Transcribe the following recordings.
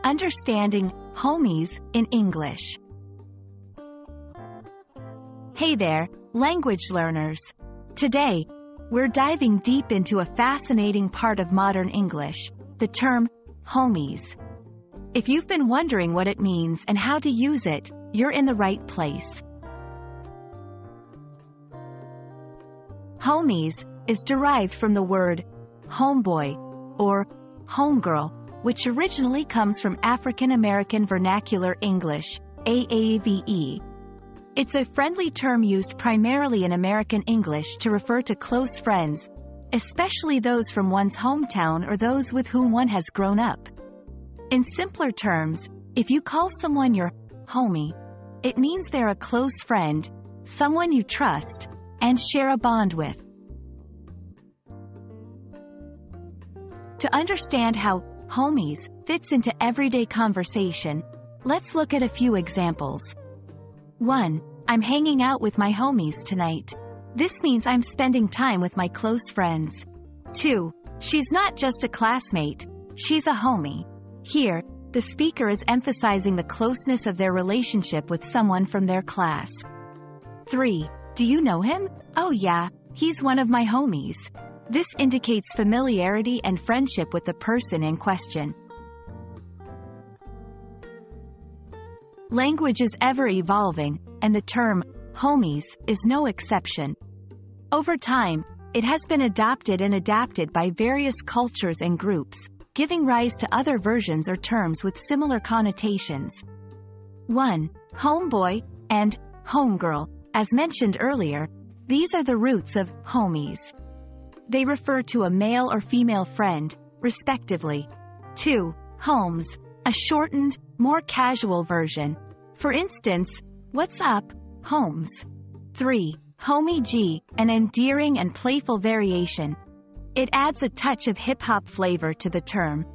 Understanding homies in English. Hey there, language learners. Today, we're diving deep into a fascinating part of modern English, the term homies. If you've been wondering what it means and how to use it, you're in the right place. Homies is derived from the word homeboy or homegirl, which originally comes from African American Vernacular English, AAVE. It's a friendly term used primarily in American English to refer to close friends, especially those from one's hometown or those with whom one has grown up. In simpler terms, if you call someone your homie, it means they're a close friend, someone you trust, and share a bond with. To understand how homies fits into everyday conversation, let's look at a few examples. 1. I'm hanging out with my homies tonight. This means I'm spending time with my close friends. 2. She's not just a classmate, she's a homie. Here, the speaker is emphasizing the closeness of their relationship with someone from their class. 3. Do you know him? Oh yeah, he's one of my homies. This indicates familiarity and friendship with the person in question. Language is ever evolving, and the term homies is no exception. Over time, it has been adopted and adapted by various cultures and groups, giving rise to other versions or terms with similar connotations. 1. Homeboy and homegirl. As mentioned earlier, these are the roots of homies. They refer to a male or female friend, respectively. 2. Homes, a shortened, more casual version. For instance, what's up, homes? 3. Homie G, an endearing and playful variation. It adds a touch of hip-hop flavor to the term.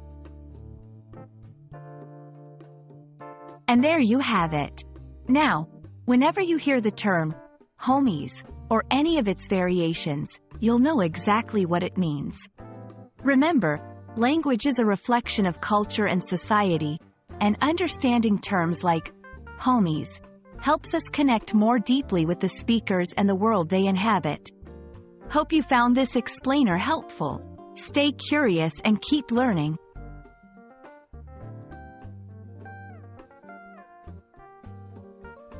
And there you have it. Now, whenever you hear the term homies, or any of its variations, you'll know exactly what it means. Remember, language is a reflection of culture and society, and understanding terms like homies helps us connect more deeply with the speakers and the world they inhabit. Hope you found this explainer helpful. Stay curious and keep learning.